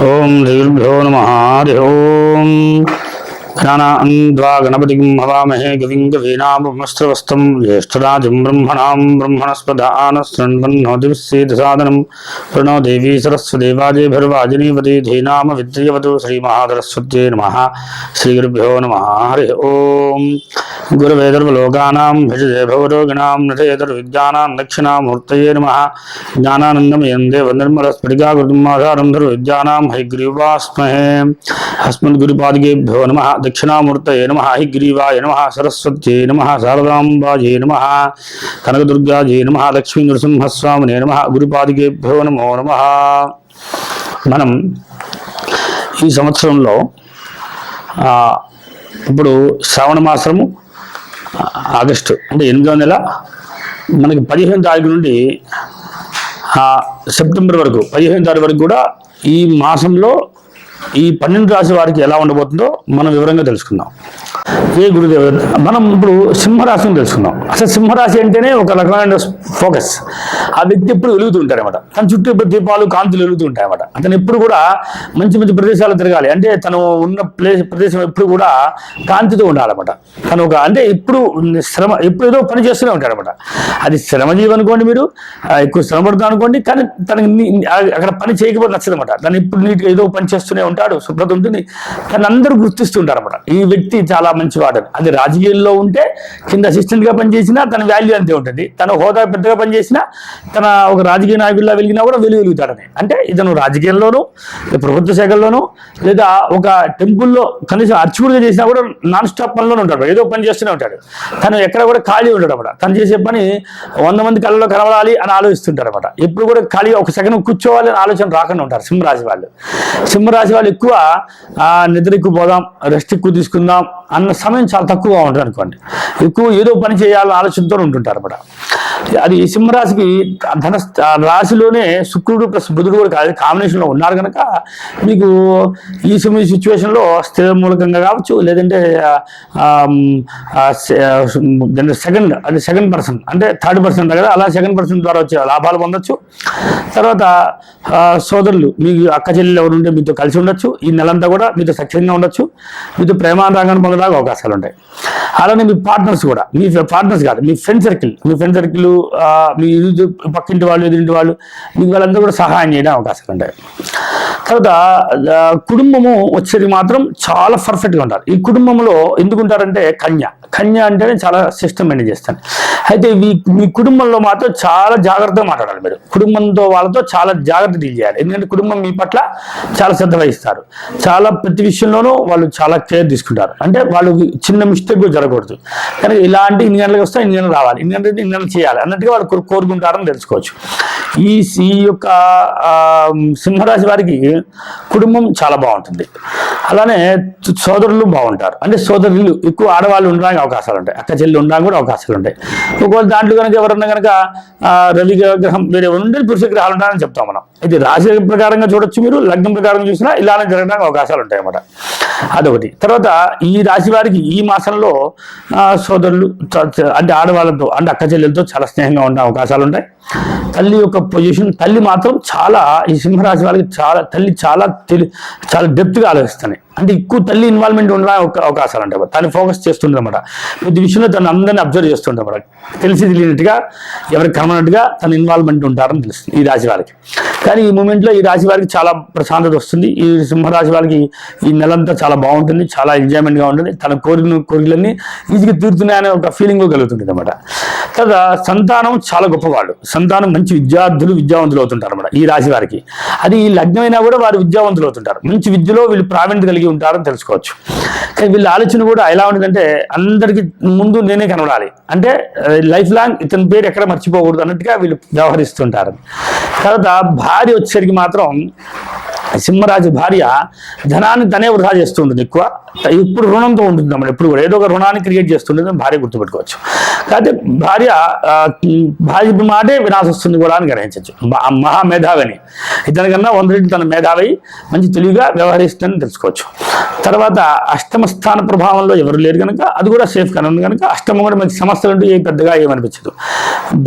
ఓం శ్రీగురుభ్యో నమః. హరి ఓం. జ్ఞానాన్వా గణపతిం హవామహే గవిం కవీనాముపమస్త్రవస్తం జ్యేష్ఠరాజం బ్రహ్మణాం బ్రహ్మణస్పదానస్రన్వన్నోతివిశ్చేదసాదనం ప్రణో దేవీ సరస్వదేవాజేభిర్వాజినీవతి ధీనామ విద్యవతు శ్రీమహాసరస్వత్యై నమః. శ్రీగురుభ్యో నమః. హరి ఓం. గురవేదర్వలోకానాం భజతే భవరోగిణాం నటేతర్విద్యానాం దక్షిణామూర్తయే నమః. జ్ఞానానందమయం దేవ నిర్మలస్ఫటికాకృతిమాధారం ధర్విద్యానాం హైగ్రీవాస్మహే. అస్మద్గురుపాదికేభ్యో నమః. దక్షిణామూర్తయే నమః. హైగ్రీవాయ నమః. సరస్వత్యై నమః. శారదాంబాజే నమః. కనకదుర్గాజే నమః. లక్ష్మీ నృసింహస్వామినే నమః. గురుపాదికేభ్యో నమో నమః. మనం ఈ సంవత్సరంలో ఇప్పుడు శ్రావణ మాసము ఆగస్టు అంటే 8వ నెల, మనకి 15వ తారీఖు నుండి సెప్టెంబర్ వరకు 15వ తారీఖు వరకు కూడా ఈ మాసంలో ఈ 12 రాశి వారికి ఎలా ఉండబోతుందో మనం వివరంగా తెలుసుకుందాం. ఏ గురుదేవ, మనం ఇప్పుడు సింహరాశిని తెలుసుకుందాం. అసలు సింహరాశి అంటేనే ఒక రకమైన ఫోకస్. ఆ వ్యక్తి ఎప్పుడు వెలుగుతూ ఉంటారన్నమాట. తన చుట్టూ దీపాలు కాంతులు వెలుగుతూ ఉంటాయన్నమాట. అతను ఎప్పుడు కూడా మంచి మంచి ప్రదేశాలు తిరగాలి. అంటే తను ఉన్న ప్రదేశం ఎప్పుడు కూడా కాంతితో ఉండాలన్నమాట. తను ఒక అంటే ఎప్పుడు ఏదో పని చేస్తూనే ఉంటాడనమాట. అది శ్రమజీవి అనుకోండి, మీరు ఎక్కువ శ్రమ పడుతుంది అనుకోండి, కానీ తనకి అక్కడ పని చేయకపోతే నచ్చదన్నమాట. తను ఎప్పుడు నీట్గా ఏదో పని చేస్తూనే ఉంటాడు, శుభ్రత ఉంటుంది. తను అందరూ గుర్తిస్తుంటారన్నమాట. ఈ వ్యక్తి చాలా మంచివాడు. అది రాజకీయాల్లో ఉంటే కింద అసిస్టెంట్ గా పనిచేసినా తన వాల్యూ అంతే ఉంటుంది. తన హోదా పెద్దగా పనిచేసినా, తన ఒక రాజకీయ నాయకుల్లా వెలిగినా కూడా వెలుగుతాడని. అంటే ఇతను రాజకీయాల్లోనూ, ప్రభుత్వ శాఖల్లోనూ, లేదా ఒక టెంపుల్లో కనీసం అర్చకుడిగా చేసినా కూడా నాన్ స్టాప్ పనిలోనే ఉంటాడు. ఏదో పని చేస్తూనే ఉంటాడు. తను ఎక్కడ కూడా ఖాళీ ఉంటాడు అనమాట. తను చేసే పని 100 మంది కళ్ళలో కనబడాలి అని ఆలోచిస్తుంటారు అనమాట. ఎప్పుడు కూడా ఖాళీ ఒక సెకండ్ కూర్చోవాలి అని ఆలోచన రాకుండా ఉంటారు సింహరాశి వాళ్ళు. సింహరాశి వాళ్ళు ఎక్కువ నిద్ర ఎక్కువ పోదాం, రెస్ట్ ఎక్కువ తీసుకుందాం అన్న సమయం చాలా తక్కువగా ఉంటుంది అనుకోండి. ఎక్కువ ఏదో పని చేయాలని ఆలోచనతో ఉంటుంటారు అన్నమాట. అది సింహరాశికి రాశిలోనే శుక్రుడు ప్లస్ బుధుడు కూడా కాంబినేషన్లో ఉన్నారు కనుక మీకు ఈ సిచ్యువేషన్లో స్థిర మూలకంగా కావచ్చు, లేదంటే సెకండ్ పర్సన్ అంటే థర్డ్ పర్సన్ కదా, అలా సెకండ్ పర్సన్ ద్వారా వచ్చే లాభాలు పొందొచ్చు. తర్వాత సోదరులు, మీకు అక్క చెల్లెలు ఎవరు ఉంటే మీతో కలిసి ఉండొచ్చు. ఈ నెలంతా కూడా మీతో సఖ్యంగా ఉండొచ్చు. మీతో ప్రేమానురాగాన్ని పొందడానికి అవకాశాలు ఉంటాయి. అలానే మీ పార్ట్నర్స్ కూడా, మీ పార్ట్నర్స్ కాదు, మీ ఫ్రెండ్ సర్కిల్ మీ పక్కింటి వాళ్ళు, ఎదురింటి వాళ్ళు, మీకు వాళ్ళందరూ కూడా సహాయం చేయడం అవకాశాలు ఉంటాయి. తర్వాత కుటుంబము వచ్చేది మాత్రం చాలా పర్ఫెక్ట్గా ఉంటారు. ఈ కుటుంబంలో ఎందుకుంటారంటే కన్య అంటేనే చాలా సిస్టమ్ మెయింటైన్ చేస్తాను. అయితే మీ కుటుంబంలో మాత్రం చాలా జాగ్రత్తగా మాట్లాడాలి. మీరు కుటుంబంతో వాళ్ళతో చాలా జాగ్రత్త డీల్ చేయాలి. ఎందుకంటే కుటుంబం మీ పట్ల చాలా శ్రద్ధ వహిస్తారు. చాలా ప్రతి విషయంలోనూ వాళ్ళు చాలా కేర్ తీసుకుంటారు. అంటే వాళ్ళు చిన్న మిస్టేక్ కూడా జరగకూడదు. కానీ ఇలాంటి ఇన్ని గంటలకు వస్తే ఇన్ని గంటలు రావాలి, ఇన్ని గంటలు చేయాలి అన్నట్టుగా వాళ్ళు కోరుకుంటారని తెలుసుకోవచ్చు. ఈ యొక్క సింహరాశి వారికి కుటుంబం చాలా బాగుంటుంది. అలానే సోదరులు బాగుంటారు. అంటే సోదరులు ఎక్కువ ఆడవాళ్ళు ఉండడానికి అవకాశాలు ఉంటాయి. అక్క చెల్లి ఉండడానికి కూడా అవకాశాలు ఉంటాయి. ఒకవేళ దాంట్లో కనుక ఎవరన్నా కనుక రవి గ్రహం వేరే ఉండే పురుష గ్రహాలు ఉంటాయని చెప్తాం మనం. ఇది రాశి ప్రకారంగా చూడొచ్చు, మీరు లగ్నం ప్రకారంగా చూసినా ఇలానే జరగడానికి అవకాశాలు ఉంటాయి అన్నమాట. అదొకటి. తర్వాత ఈ రాశి వారికి ఈ మాసంలో సోదరులు అంటే ఆడవాళ్ళతో అంటే అక్క చెల్లెలతో చాలా స్నేహంగా ఉండే అవకాశాలు ఉంటాయి. తల్లి యొక్క పొజిషన్, తల్లి మాత్రం చాలా ఈ సింహరాశి వాళ్ళకి చాలా డెప్త్గా ఆలోచిస్తాయి. అంటే ఎక్కువ తల్లి ఇన్వాల్వ్మెంట్ ఉండడానికి అవకాశాలు ఉంటాయి. తను ఫోకస్ చేస్తుందన్నమాట. ప్రతి విషయంలో తను అందరినీ అబ్జర్వ్ చేస్తుంటారు. తెలిసి తెలియనట్టుగా ఎవరికి కనబడినట్టుగా తన ఇన్వాల్వ్మెంట్ ఉంటారని తెలుస్తుంది ఈ రాశి వారికి. కానీ ఈ మూమెంట్లో ఈ రాశి వారికి చాలా ప్రశాంతత వస్తుంది. ఈ సింహరాశి వారికి ఈ నెలంతా చాలా బాగుంటుంది, చాలా ఎంజాయ్మెంట్గా ఉంటుంది. తన కోరికలన్నీ ఈజీగా తీరుతున్నాయనే ఒక ఫీలింగ్ కలుగుతుంటుంది అనమాట. తర్వాత సంతానం చాలా గొప్పవాళ్ళు. సంతానం మంచి విద్యావంతులు అవుతుంటారు అన్నమాట ఈ రాశి వారికి. అది ఈ లగ్నమైనా కూడా వారు విద్యావంతులు అవుతుంటారు. మంచి విద్యలో వీళ్ళు ప్రావీణ్యత కలిగి ఉంటారని తెలుసుకోవచ్చు. కానీ వీళ్ళ ఆలోచన కూడా ఎలా ఉంటుందంటే అందరికీ ముందు నేనే కనబడాలి, అంటే లైఫ్ లాంగ్ ఇతని పేరు ఎక్కడ మర్చిపోకూడదు అన్నట్టుగా వీళ్ళు వ్యవహరిస్తుంటారు. తర్వాత భార్య వచ్చేసరికి మాత్రం సింహరాశి భార్య ధనాన్ని తనే వృధా చేస్తూ ఉంటుంది. ఎక్కువ ఇప్పుడు రుణంతో ఉంటుంది అన్నమాట. ఎప్పుడు కూడా ఏదో ఒక రుణాన్ని క్రియేట్ చేస్తుంటుంది భార్య, గుర్తుపెట్టుకోవచ్చు. కాకపోతే భార్య మాటే వినాశం వస్తుంది కూడా అని గ్రహించవచ్చు. మహామేధావి అని, ఇతనికన్నా 100 రెట్లు తన మేధావి, మంచి తెలివిగా వ్యవహరిస్తుందని తెలుసుకోవచ్చు. తర్వాత అష్టమ స్థాన ప్రభావంలో ఎవరు లేరు కనుక అది కూడా సేఫ్ కానీ ఉంది కనుక అష్టమం కూడా మీకు సమస్యలు అంటే పెద్దగా ఏమనిపించదు.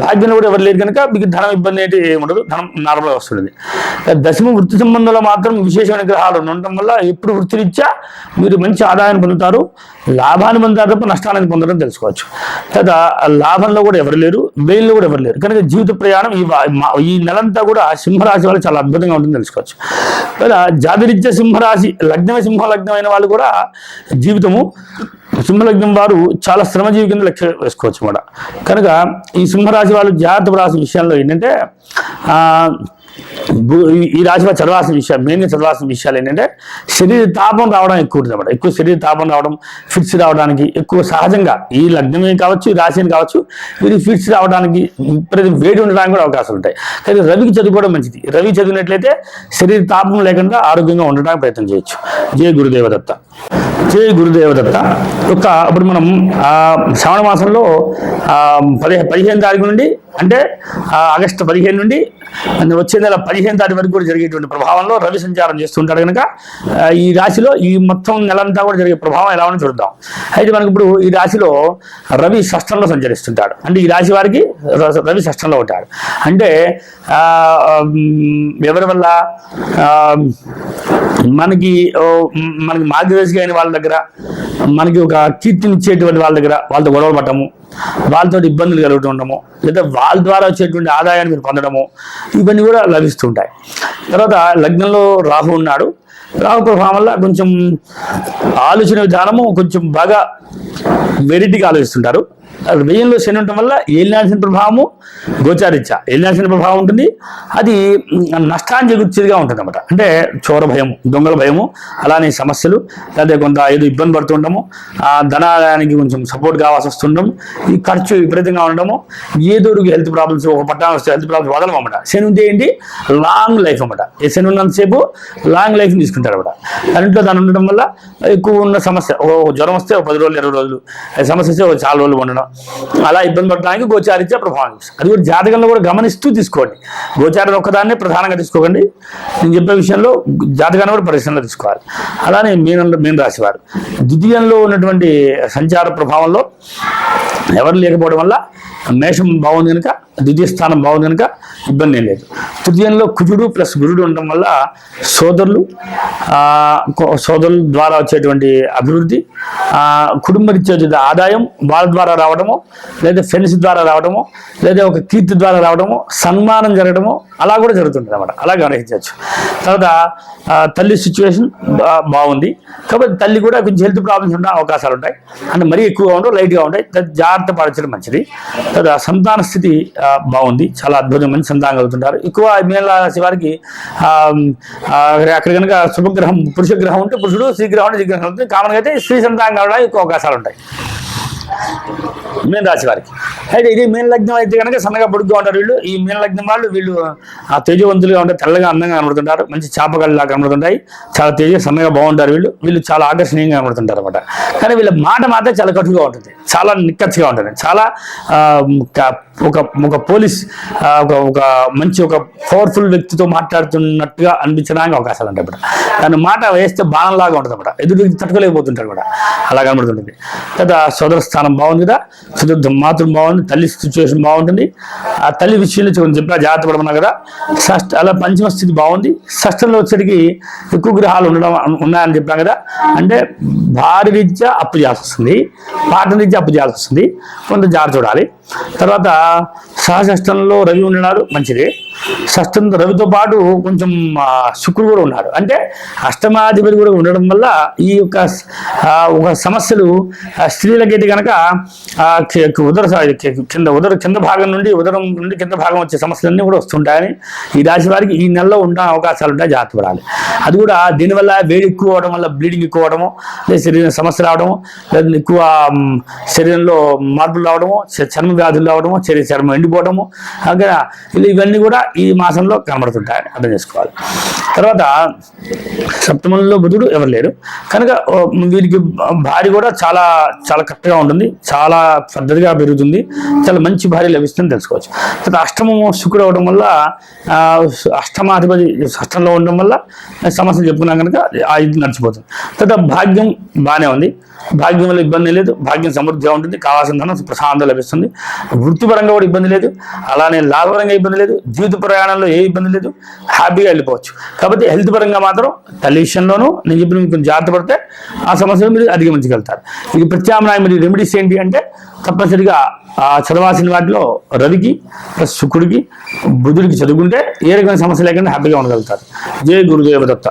భాగ్యంలో కూడా ఎవరు లేరు కనుక మీకు ధనం ఇబ్బంది ఏంటి ఏముండదు, ధనం నార్మల్గా వస్తుంది. దశమ వృత్తి సంబంధంలో మాత్రం విశేషమైన గ్రహాలు ఉండటం వల్ల ఎప్పుడు వృత్తిరీత్యా మీరు మంచి ఆదాయాన్ని పొందుతారు, లాభాన్ని పొందుతారు తప్ప నష్టాన్ని పొందడం తెలుసుకోవచ్చు. తర్వాత లాభంలో కూడా ఎవరు లేరు, వ్యయంలో కూడా ఎవరు లేరు కనుక జీవిత ప్రయాణం ఈ నెలంతా కూడా సింహరాశి వాళ్ళు చాలా అద్భుతంగా ఉంటుందని తెలుసుకోవచ్చు. లేదా జాతిరీత్యా సింహరాశి లగ్నమే సింహ లగ్నం అయిన వాళ్ళు కూడా జీవితము సింహలగ్నం వారు చాలా శ్రమజీవి కింద లెక్క వేసుకోవచ్చు అన్నమాట. కనుక ఈ సింహరాశి వాళ్ళు జాగ్రత్త రాశి విషయాల్లో ఏంటంటే ఈ రాశిలో చదవాల్సిన విషయాలు మెయిన్గా చదవాల్సిన విషయాలు ఏంటంటే శరీర తాపం రావడం ఎక్కువ ఉంటుంది అన్నమాట. ఎక్కువ శరీర తాపం రావడం, ఫిట్స్ రావడానికి ఎక్కువ సహజంగా ఈ లగ్నమే కావచ్చు, ఈ రాశి కావచ్చు, వీరి ఫిట్స్ రావడానికి ప్రతి వేడి ఉండడానికి కూడా అవకాశాలు ఉంటాయి. కానీ రవికి చదువుకోవడం మంచిది. రవి చదివినట్లయితే శరీర తాపం లేకుండా ఆరోగ్యంగా ఉండడానికి ప్రయత్నం చేయొచ్చు. జయ గురుదేవదత్త. జయ గురుదేవదత్త. ఇప్పుడు మనం శ్రావణ మాసంలో 15 తారీఖు నుండి అంటే ఆగస్టు 15 నుండి వచ్చే నెల 15 తారీఖు వరకు కూడా జరిగేటువంటి ప్రభావంలో రవి సంచారం చేస్తుంటాడు కనుక ఈ రాశిలో ఈ మొత్తం నెలంతా కూడా జరిగే ప్రభావం ఎలా ఉందో చూద్దాం. అయితే మనకి ఇప్పుడు ఈ రాశిలో రవి షష్టంలో సంచరిస్తుంటాడు. అంటే ఈ రాశి వారికి రవి షష్టంలో ఉంటాడు. అంటే ఎవరి వల్ల మనకి మార్గదర్శి అయిన వాళ్ళ దగ్గర, మనకి ఒక కీర్తినిచ్చేటువంటి వాళ్ళ దగ్గర వాళ్ళతో గొడవలు పట్టము, వాళ్ళతో ఇబ్బందులు కలుగుతుండము, లేదా వాళ్ళ ద్వారా వచ్చేటువంటి ఆదాయాన్ని మీరు పొందడము, ఇవన్నీ కూడా లభిస్తుంటాయి. తర్వాత లగ్నంలో రాహు ఉన్నాడు. రాహు ప్రభావం వల్ల కొంచెం ఆలోచన విధానము కొంచెం బాగా వెరైటీగా ఆలోచిస్తుంటారు. వ్యయంలో శని ఉండటం వల్ల ఏలినాల్సిన ప్రభావము గోచారిత్య ఏలినాల్సిన ప్రభావం ఉంటుంది. అది నష్టాన్ని చేకూర్చేదిగా ఉంటుంది అన్నమాట. అంటే చోర భయము, దొంగల భయము, అలానే సమస్యలు, లేదా కొంత ఏదో ఇబ్బంది పడుతుండము, ధనాదాయానికి కొంచెం సపోర్ట్ కావాల్సి వస్తుండము, ఈ ఖర్చు విపరీతంగా ఉండడము, ఏదో హెల్త్ ప్రాబ్లమ్స్, ఒక పట్టణం వస్తే హెల్త్ ప్రాబ్లమ్స్ వదలం అన్నమాట. శని ఉంటే ఏంటి లాంగ్ లైఫ్ అన్నమాట. ఈ శని ఉన్నంతసేపు లాంగ్ లైఫ్ని తీసుకుంటారు అన్నమాట. దాంట్లో దాని ఉండడం వల్ల ఎక్కువ ఉన్న సమస్య, జ్వరం వస్తే 10 రోజులు 20 రోజులు, సమస్య వస్తే చాలా రోజులు ఉండడం, అలా ఇబ్బంది పడడానికి గోచారిత్య ప్రభావం. అది కూడా జాతకంలో కూడా గమనిస్తూ తీసుకోండి. గోచారం ఒక్కదాన్నే ప్రధానంగా తీసుకోకండి. నేను చెప్పే విషయంలో జాతకాన్ని కూడా పరిశ్రమలో తీసుకోవాలి. అలానే మీన రాశి వారు ద్వితీయంలో ఉన్నటువంటి సంచార ప్రభావంలో ఎవరు లేకపోవడం వల్ల మేషం బాగుంది కనుక, ద్వితీయ స్థానం బాగుంది కనుక ఇబ్బంది ఏం లేదు. తృతీయంలో కుజుడు ప్లస్ గురుడు ఉండడం వల్ల సోదరుల ద్వారా వచ్చేటువంటి అభివృద్ధి, కుటుంబరీత్యా ఆదాయం వాళ్ళ ద్వారా రావడము, లేదా ఫ్రెండ్స్ ద్వారా రావడము, లేదా ఒక కీర్తి ద్వారా రావడము, సన్మానం జరగడము, అలా కూడా జరుగుతుంటుంది అన్నమాట. అలా గమనించవచ్చు. తర్వాత తల్లి సిచ్యువేషన్ బాగుంది కాబట్టి తల్లి కూడా కొంచెం హెల్త్ ప్రాబ్లమ్స్ ఉండే అవకాశాలు ఉంటాయి. అంటే మరీ ఎక్కువగా ఉండవు, లైట్గా ఉంటాయి. జాగ్రత్త పరచడం మంచిది. తర్వాత సంతాన స్థితి బాగుంది, చాలా అద్భుతమైన సంతానం కలుగుతుంటారు. ఎక్కువ మీన రాశి వారికి అక్కడ కనుక శుభగ్రహం పురుష గ్రహం ఉంటే పురుషుడు, స్త్రీ గ్రహం ఉంటే స్త్రీ గ్రహం ఉంటుంది. కామన్గా అయితే స్త్రీ సంతానం కావడానికి ఎక్కువ అవకాశాలు ఉంటాయి మీన రాశి వారికి. అయితే ఇది మీన లగ్నం అయితే కనుక సన్నగా పొడుగ్గా ఉంటారు వీళ్ళు. ఈ మీన లగ్నం వాళ్ళు వీళ్ళు తేజవంతులుగా ఉంటారు, తెల్లగా అందంగా కనబడుతుంటారు, మంచి చాపగల్లా కనబడుతుంటాయి, చాలా సన్నగా బాగుంటారు వీళ్ళు చాలా ఆకర్షణీయంగా కనబడుతుంటారు అనమాట. కానీ వీళ్ళ మాట మాత్రం చాలా కటుగా ఉంటుంది, చాలా నిక్కచ్చిగా ఉంటుంది, చాలా ఒక పోలీస్ ఒక మంచి ఒక పవర్ఫుల్ వ్యక్తితో మాట్లాడుతున్నట్టుగా అనిపించడానికి అవకాశాలు ఉంటాయి అన్నమాట. దాని మాట వేస్తే బాణంలాగా ఉంటుంది అన్నమాట, ఎదురు తట్టుకోలేకపోతుంటారు కూడా, అలా కనబడుతుంటుంది. కదా సోదర స్థానం బాగుంది కదా, చతుర్థ మాతృం బాగుంది, తల్లి సిచ్యువేషన్ బాగుంటుంది. ఆ తల్లి విషయంలో చెప్పినా జాగ్రత్త పడమన్నా కదా. అలా పంచమ స్థితి బాగుంది. షష్టంలో వచ్చేటికి ఎక్కువ గ్రహాలు ఉన్నాయని చెప్పినా కదా. అంటే భార్య రీత్యా అప్పు చేయాల్సి వస్తుంది, పార్ట్నర్ రీత్యా అప్పు చేయాల్సి వస్తుంది, కొంత జాగ్రత్త చూడాలి. తర్వాత సహషష్టంలో రవి ఉన్నాడు, మంచిది. షష్టం రవితో పాటు కొంచెం శుక్రుడు కూడా ఉన్నాడు. అంటే అష్టమాధిపతి కూడా ఉండడం వల్ల ఈ యొక్క సమస్యలు స్త్రీలకైతే కనుక కింద భాగం నుండి ఉదరం నుండి కింద భాగం వచ్చే సమస్యలన్నీ కూడా వస్తుంటాయని ఈ రాశి వారికి ఈ నెలలో ఉండే అవకాశాలు ఉంటాయి, జాగ్రత్త పడాలి. అది కూడా దీనివల్ల వేడి ఎక్కువ అవడం వల్ల బ్లీడింగ్ ఎక్కువ అవడము, లేదా శరీరం సమస్య రావడము, లేదా ఎక్కువ శరీరంలో మార్పులు రావడము, చర్మ వ్యాధులు రావడము, చర్మం ఎండిపోవడము, ఇవన్నీ కూడా ఈ మాసంలో కనబడుతుంటాయని అర్థం చేసుకోవాలి. తర్వాత సప్తమంలో బుధుడు ఎవరు లేరు కనుక వీరికి భార్య కూడా చాలా చాలా కరెక్ట్గా ఉంటుంది. బాగుంటుంది, చాలా పద్ధతిగా పెరుగుతుంది, చాలా మంచి భార్య లభిస్తుందని తెలుసుకోవచ్చు. తర్వాత అష్టమము శుక్రుడు అవడం వల్ల అష్టమాధిపతి అష్టంలో ఉండడం వల్ల సమస్యలు చెప్పుకున్నాం కనుక ఇది నడిచిపోతుంది. తర్వాత భాగ్యం బాగానే ఉంది, భాగ్యం వల్ల ఇబ్బంది లేదు, భాగ్యం సమృద్ధిగా ఉంటుంది, కావాల్సిన ధనం ప్రశాంతంగా లభిస్తుంది, వృత్తిపరంగా కూడా ఇబ్బంది లేదు, అలానే లాభపరంగా ఇబ్బంది లేదు, జీవిత ప్రయాణంలో ఏ ఇబ్బంది లేదు, హ్యాపీగా వెళ్ళిపోవచ్చు. కాబట్టి హెల్త్ పరంగా మాత్రం తల్లి విషయంలోనూ నేను చెప్పిన మీకు జాగ్రత్త పడితే ఆ సమస్యలు మీరు అధిగమించగలుగుతారు. ఇక ప్రత్యామ్నాయం మరియు రెమెడీస్ ఏంటి అంటే తప్పనిసరిగా చదవాల్సిన వాటిలో రవికి ప్లస్ శుక్రుడికి బుధుడికి చదువుకుంటే ఏ రకమైన సమస్య లేకుండా హ్యాపీగా ఉండగలుగుతారు. జై గురుదేవ దత్త.